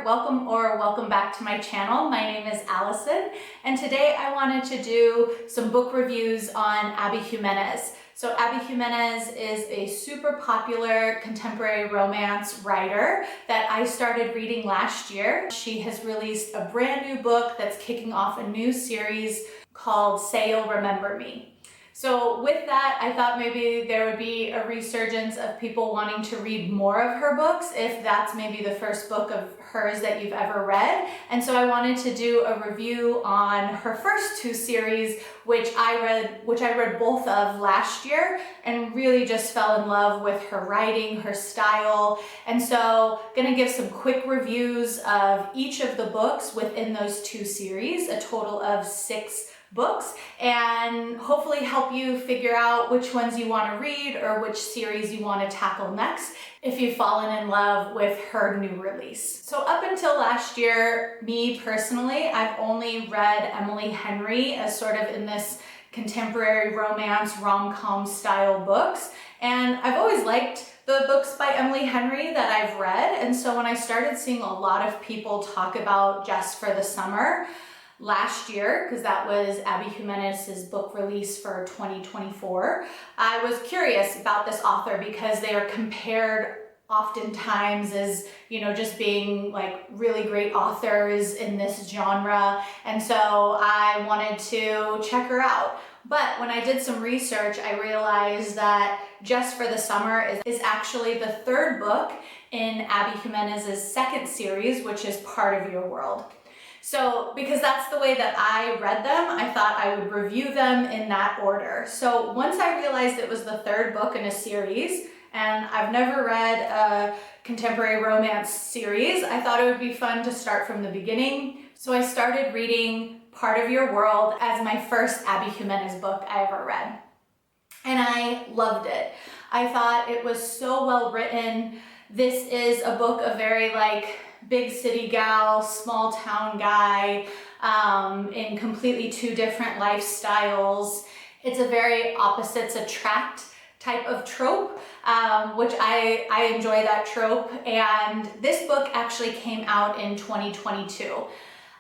welcome back to my channel. My name is Allison, and today I wanted to do some book reviews on Abby Jimenez. So Abby Jimenez is a super popular contemporary romance writer that I started reading last year. She has released a brand new book that's kicking off a new series called Say You'll Remember Me. So with that, I thought maybe there would be a resurgence of people wanting to read more of her books if that's maybe the first book of hers that you've ever read. And so I wanted to do a review on her first two series, which I read both of last year and really just fell in love with her writing, her style. And so gonna give some quick reviews of each of the books within those two series, a total of 6 books, and hopefully help you figure out which ones you want to read or which series you want to tackle next if you've fallen in love with her new release. So up until last year, me personally, I've only read Emily Henry as sort of in this contemporary romance rom-com style books, and I've always liked the books by Emily Henry that I've read. And so when I started seeing a lot of people talk about Just for the Summer last year, because that was Abby Jimenez's book release for 2024, I was curious about this author because they are compared oftentimes as, you know, just being like really great authors in this genre. And so I wanted to check her out. But when I did some research, I realized that Just for the Summer is actually the 3rd book in Abby Jimenez's 2nd series, which is Part of Your World. So because that's the way that I read them, I thought I would review them in that order. So once I realized it was the 3rd book in a series, and I've never read a contemporary romance series, I thought it would be fun to start from the beginning. So I started reading Part of Your World as my first Abby Jimenez book I ever read. And I loved it. I thought it was so well written. This is a book of very big city gal, small town guy, in completely 2 different lifestyles. It's a very opposites attract type of trope, which I enjoy that trope. And this book actually came out in 2022.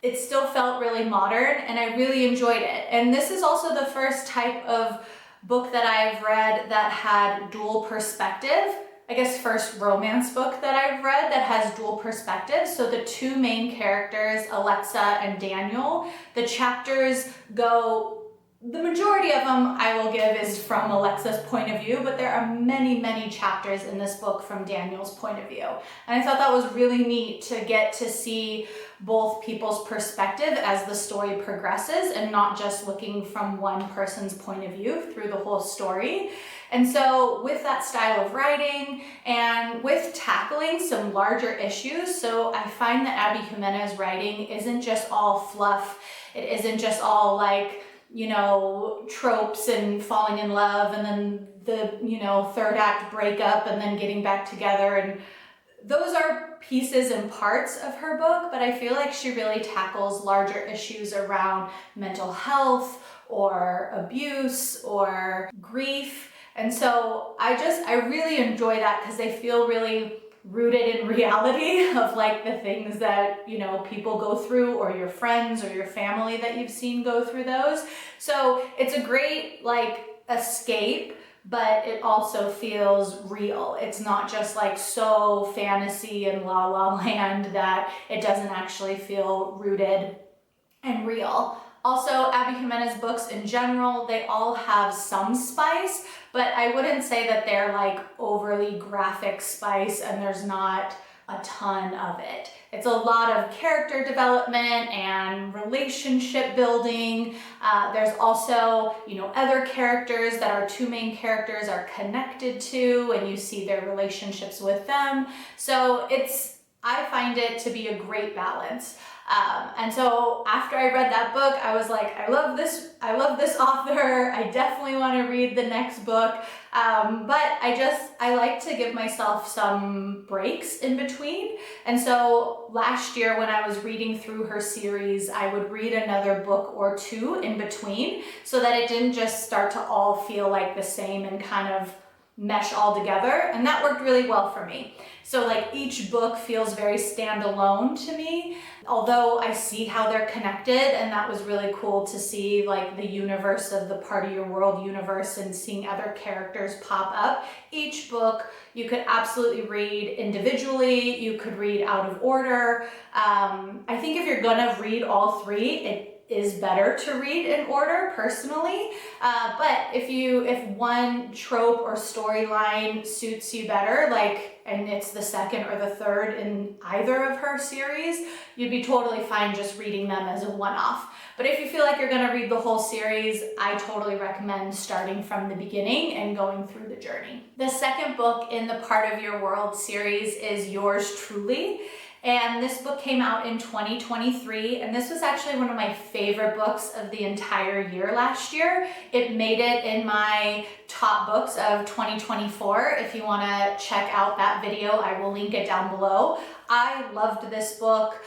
It still felt really modern and I really enjoyed it. And this is also the first type of book that I've read that had dual perspective. I guess first romance book that I've read that has dual perspective. So the 2 main characters, Alexa and Daniel, the chapters go, the majority of them I will give is from Alexa's point of view, but there are many, many chapters in this book from Daniel's point of view. And I thought that was really neat to get to see both people's perspective as the story progresses and not just looking from one person's point of view through the whole story. And so with that style of writing and with tackling some larger issues, so I find that Abby Jimenez writing isn't just all fluff. It isn't just all tropes and falling in love and then the, 3rd act breakup and then getting back together. And those are pieces and parts of her book, but I feel like she really tackles larger issues around mental health or abuse or grief. And so I really enjoy that because they feel really rooted in reality of the things that, people go through or your friends or your family that you've seen go through those. So it's a great escape, but it also feels real. It's not just so fantasy and la la land that it doesn't actually feel rooted and real. Also, Abby Jimenez books in general, they all have some spice, but I wouldn't say that they're overly graphic spice and there's not a ton of it. It's a lot of character development and relationship building. There's also, other characters that our 2 main characters are connected to and you see their relationships with them. So I find it to be a great balance. And so after I read that book, I was like, I love this author. I definitely want to read the next book. But I like to give myself some breaks in between. And so last year when I was reading through her series, I would read another book or 2 in between so that it didn't just start to all feel like the same and kind of mesh all together, and that worked really well for me. So like each book feels very standalone to me, although I see how they're connected, and that was really cool to see like the universe of the Part of Your World universe and seeing other characters pop up. Each book you could absolutely read individually, you could read out of order. I think if you're gonna read all three, it is better to read in order personally, but if one trope or storyline suits you better, like, and it's the second or the third in either of her series, you'd be totally fine just reading them as a one-off. But if you feel like you're going to read the whole series, I totally recommend starting from the beginning and going through the journey. The second book in the Part of Your World series is Yours Truly. And this book came out in 2023, and this was actually one of my favorite books of the entire year last year. It made it in my top books of 2024. If you want to check out that video, I will link it down below. I loved this book.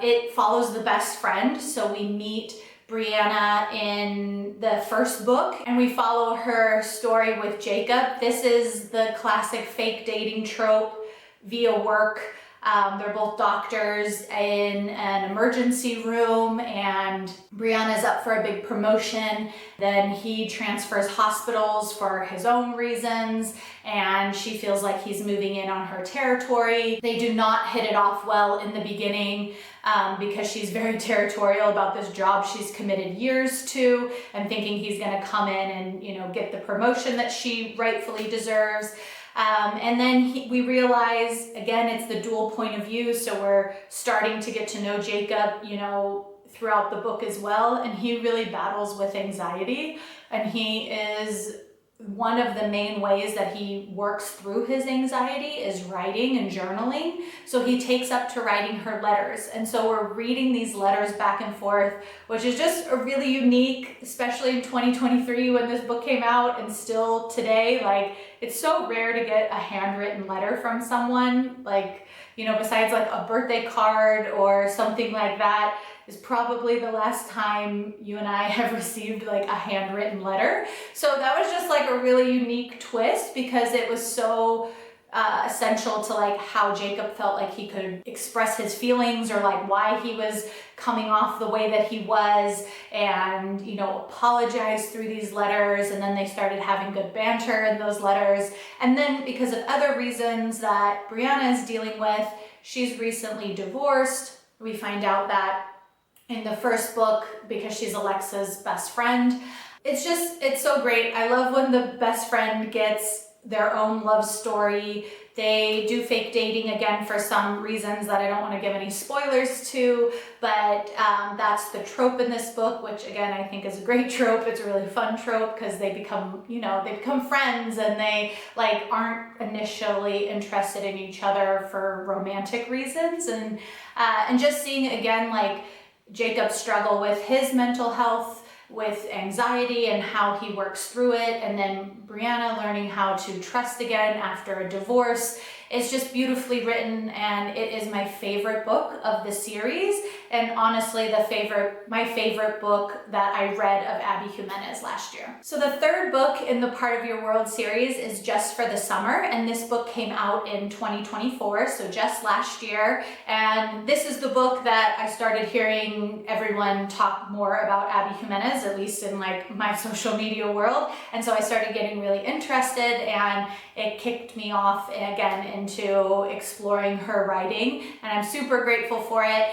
It follows the best friend, so we meet Brianna in the first book, and we follow her story with Jacob. This is the classic fake dating trope via work. They're both doctors in an emergency room, and Brianna's up for a big promotion. Then he transfers hospitals for his own reasons, and she feels like he's moving in on her territory. They do not hit it off well in the beginning because she's very territorial about this job she's committed years to and thinking he's going to come in and, you know, get the promotion that she rightfully deserves. And then we realize, again, it's the dual point of view, so we're starting to get to know Jacob, you know, throughout the book as well, and he really battles with anxiety, and he is one of the main ways that he works through his anxiety is writing and journaling. So he takes up to writing her letters. And so we're reading these letters back and forth, which is just a really unique, especially in 2023 when this book came out, and still today, like, it's so rare to get a handwritten letter from someone, like, you know, besides like a birthday card or something like that is probably the last time you and I have received like a handwritten letter. So that was just like a really unique twist because it was so essential to like how Jacob felt like he could express his feelings or like why he was coming off the way that he was, and, you know, apologize through these letters. And then they started having good banter in those letters. And then because of other reasons that Brianna is dealing with, she's recently divorced. We find out that in the first book, because she's Alexa's best friend. It's so great. I love when the best friend gets their own love story. They do fake dating again for some reasons that I don't want to give any spoilers to, but that's the trope in this book, which again, I think is a great trope. It's a really fun trope because they become, you know, they become friends and they like aren't initially interested in each other for romantic reasons. And just seeing again, like Jacob struggle with his mental health, with anxiety and how he works through it, and then Brianna learning how to trust again after a divorce. It's just beautifully written, and it is my favorite book of the series, and honestly my favorite book that I read of Abby Jimenez last year. So the third book in the Part of Your World series is Just for the Summer, and this book came out in 2024, so just last year, and this is the book that I started hearing everyone talk more about Abby Jimenez, at least in like my social media world, and so I started getting really interested, and it kicked me off again into exploring her writing, and I'm super grateful for it.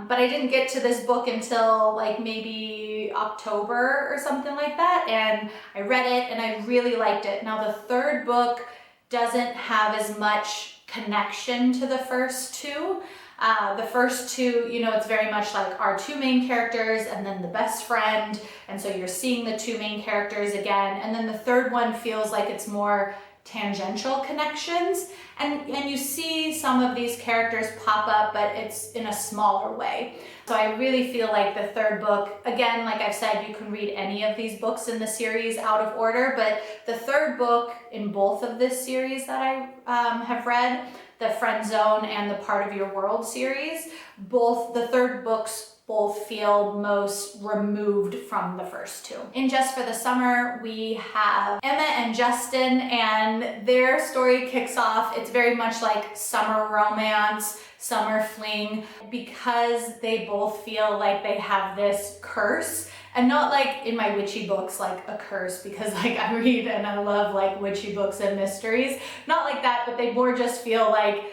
But I didn't get to this book until like maybe October or something like that, and I read it and I really liked it. Now the third book doesn't have as much connection to the first two. The first two, you know, it's very much like our two main characters and then the best friend, and so you're seeing the two main characters again, and then the third one feels like it's more tangential connections, and you see some of these characters pop up, but it's in a smaller way. So I really feel like the third book, again, like I've said, you can read any of these books in the series out of order, but the third book in both of this series that I have read, the Friend Zone and the Part of Your World series, both the third books both feel most removed from the first two. In Just for the Summer, we have Emma and Justin, and their story kicks off. It's very much like summer romance, summer fling, because they both feel like they have this curse. And not like in my witchy books, like a curse, because like I read and I love like witchy books and mysteries. Not like that, but they more just feel like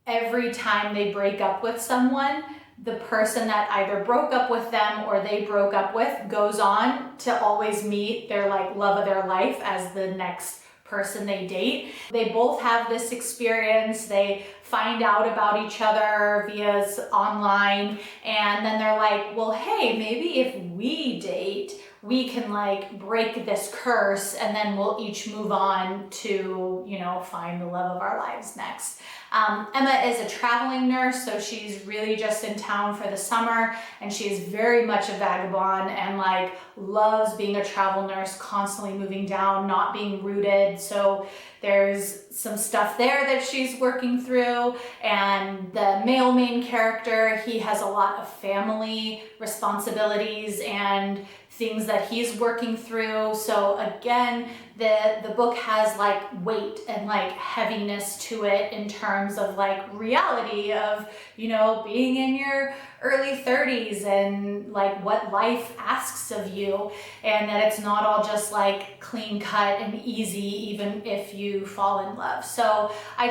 every time they break up with someone, the person that either broke up with them or they broke up with goes on to always meet their like love of their life as the next person they date. They both have this experience. They find out about each other via online, and then they're like, well, hey, maybe if we date, we can like break this curse, and then we'll each move on to, you know, find the love of our lives next. Emma is a traveling nurse, so she's really just in town for the summer, and she's very much a vagabond and like loves being a travel nurse, constantly moving down, not being rooted. So there's some stuff there that she's working through. And the male main character, he has a lot of family responsibilities and things that he's working through. So again, the book has like weight and like heaviness to it in terms of like reality of, you know, being in your early 30s and like what life asks of you, and that it's not all just like clean cut and easy even if you fall in love. So I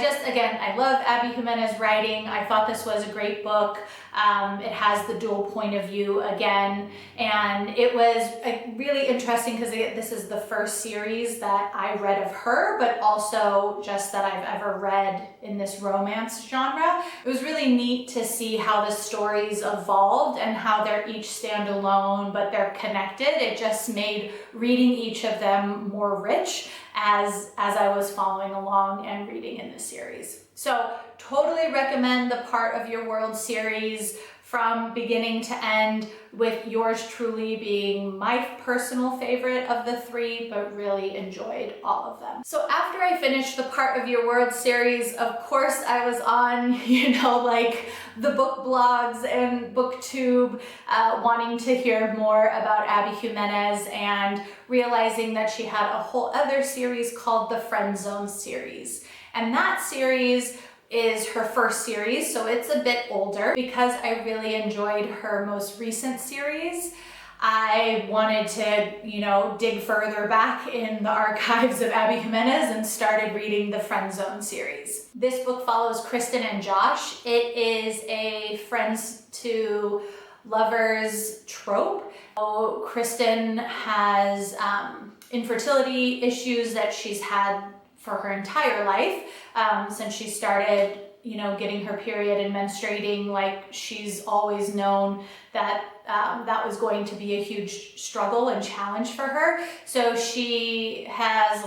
love Abby Jimenez writing. I thought this was a great book. It has the dual point of view again, and it was really interesting because this is the first series that I read of her, but also just that I've ever read in this romance genre. It was really neat to see how the stories evolved and how they're each standalone, but they're connected. It just made reading each of them more rich as I was following along and reading in this series. So totally recommend the Part of Your World series from beginning to end, with yours truly being my personal favorite of the three, but really enjoyed all of them. So after I finished the Part of Your World series, of course I was on, like the book blogs and booktube, wanting to hear more about Abby Jimenez and realizing that she had a whole other series called the Friend Zone series. And that series is her first series, so it's a bit older. Because I really enjoyed her most recent series, I wanted to, dig further back in the archives of Abby Jimenez and started reading the Friend Zone series. This book follows Kristen and Josh. It is a friends to lovers trope. So Kristen has infertility issues that she's had for her entire life, since she started, getting her period and menstruating. Like, she's always known that that was going to be a huge struggle and challenge for her. So she has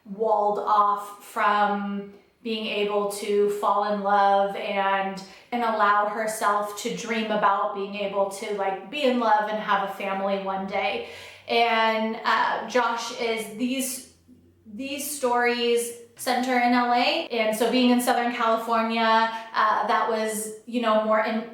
walled off from being able to fall in love and allow herself to dream about being able to be in love and have a family one day. And Josh is these stories center in LA, and so being in Southern California, that was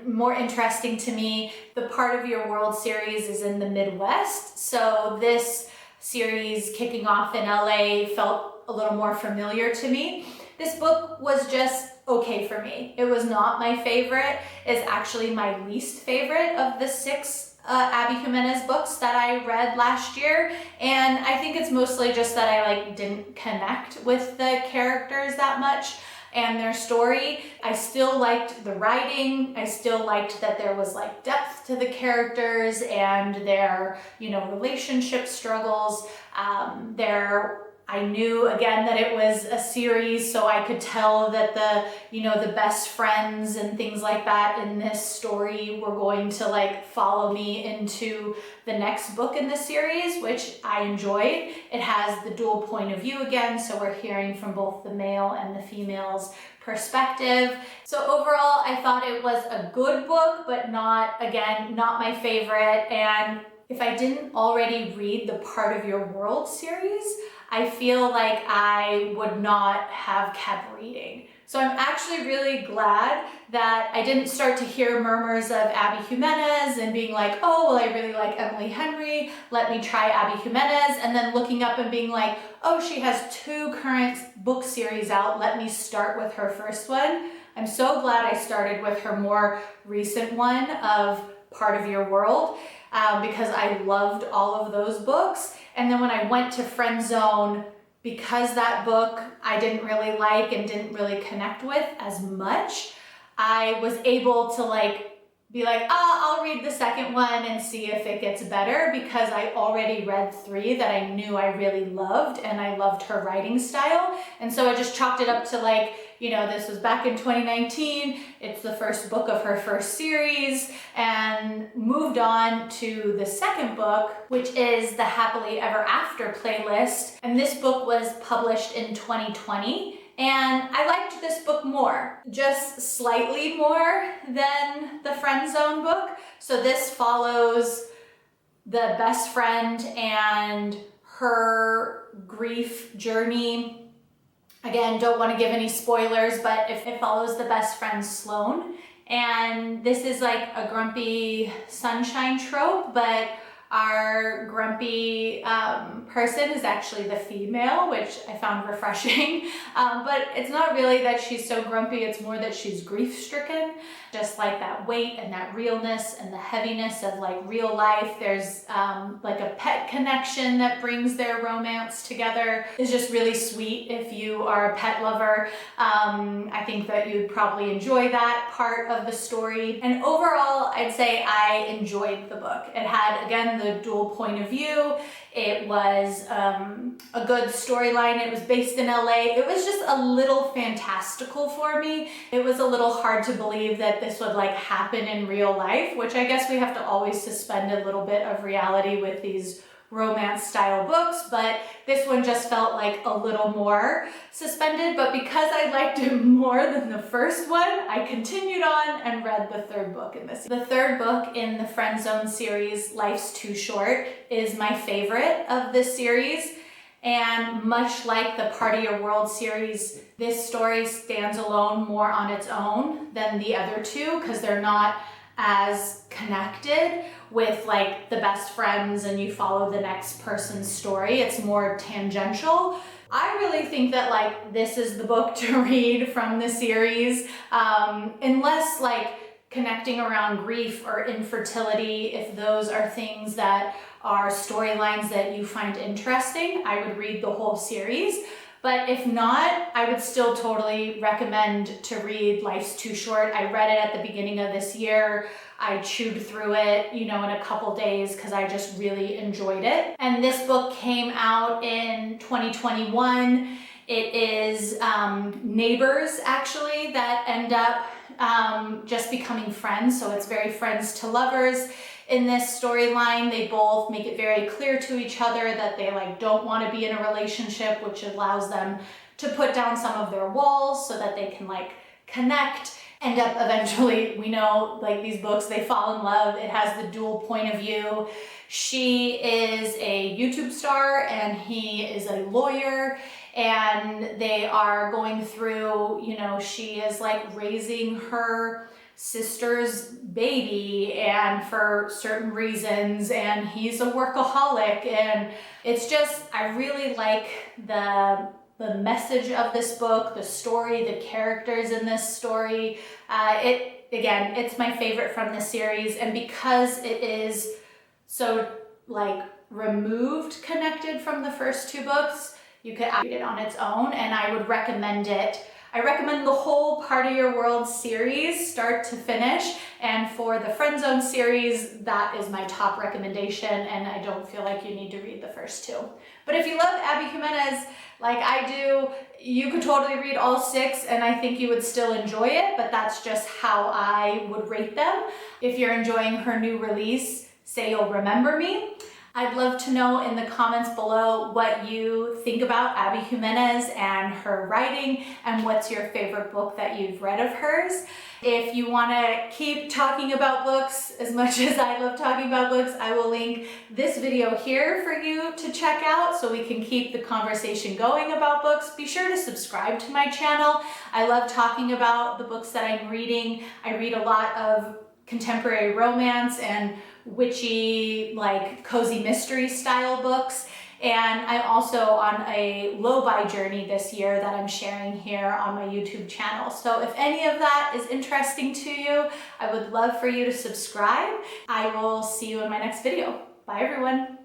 more interesting to me. The Part of Your World series is in the Midwest, so this series kicking off in LA felt a little more familiar to me. This book was just okay for me. It was not my favorite. It's actually my least favorite of the 6 Abby Jimenez books that I read last year, and I think it's mostly just that I didn't connect with the characters that much and their story. I still liked the writing. I still liked that there was depth to the characters and their relationship struggles. I knew again that it was a series, so I could tell that the best friends and things like that in this story were going to follow me into the next book in the series, which I enjoyed. It has the dual point of view again, so we're hearing from both the male and the female's perspective. So overall, I thought it was a good book, but not my favorite. And if I didn't already read the Part of Your World series, I feel like I would not have kept reading. So I'm actually really glad that I didn't start to hear murmurs of Abby Jimenez and being like, oh, well, I really like Emily Henry, let me try Abby Jimenez, and then looking up and being like, oh, she has 2 current book series out, let me start with her first one. I'm so glad I started with her more recent one of Part of Your World, because I loved all of those books. And then when I went to Friend Zone, because that book I didn't really like and didn't really connect with as much, I was able to be like, I'll read the second one and see if it gets better, because I already read 3 that I knew I really loved, and I loved her writing style. And so I just chalked it up to this was back in 2019, it's the first book of her first series, and moved on to the second book, which is the Happily Ever After playlist. And this book was published in 2020. And I liked this book more, just slightly more than the Friend Zone book. So this follows the best friend and her grief journey. Again, don't want to give any spoilers, but it follows the best friend Sloane. And this is like a grumpy sunshine trope, but our grumpy person is actually the female, which I found refreshing. But it's not really that she's so grumpy, it's more that she's grief-stricken. Just like that weight and that realness and the heaviness of real life. There's a pet connection that brings their romance together. It's just really sweet if you are a pet lover. I think that you'd probably enjoy that part of the story. And overall, I'd say I enjoyed the book. It had, again, the dual point of view. It was a good storyline. It was based in LA. It was just a little fantastical for me. It was a little hard to believe that this would happen in real life, which I guess we have to always suspend a little bit of reality with these romance style books, but this one just felt a little more suspended. But because I liked it more than the first one, I continued on and read the 3rd book in this. The 3rd book in the Friend Zone series, Life's Too Short, is my favorite of this series. And much like the Part of Your World series, this story stands alone more on its own than the other 2, because they're not as connected with the best friends and you follow the next person's story. It's more tangential. I really think that this is the book to read from the series, unless connecting around grief or infertility, if those are things that are storylines that you find interesting, I would read the whole series. But if not, I would still totally recommend to read Life's Too Short. I read it at the beginning of this year. I chewed through it, in a couple days because I just really enjoyed it. And this book came out in 2021. It is neighbors, actually, that end up just becoming friends. So it's very friends to lovers. In this storyline, they both make it very clear to each other that they don't want to be in a relationship, which allows them to put down some of their walls so that they can connect. End up eventually, we know these books, they fall in love. It has the dual point of view. She is a YouTube star and he is a lawyer, and they are going through, she is raising her sister's baby and for certain reasons, and he's a workaholic. And it's just, I really like the message of this book, the story, the characters in this story. It's my favorite from the series, and because it is so removed, connected from the first 2 books, you could read it on its own, and I would recommend it. I recommend the whole Part of Your World series, start to finish. And for the Friend Zone series, that is my top recommendation, and I don't feel like you need to read the first 2. But if you love Abby Jimenez, like I do, you could totally read all 6, and I think you would still enjoy it, but that's just how I would rate them. If you're enjoying her new release, Say You'll Remember Me, I'd love to know in the comments below what you think about Abby Jimenez and her writing, and what's your favorite book that you've read of hers. If you want to keep talking about books as much as I love talking about books, I will link this video here for you to check out so we can keep the conversation going about books. Be sure to subscribe to my channel. I love talking about the books that I'm reading. I read a lot of contemporary romance and witchy, like cozy mystery style books. And I'm also on a low-buy journey this year that I'm sharing here on my YouTube channel. So if any of that is interesting to you, I would love for you to subscribe. I will see you in my next video. Bye, everyone.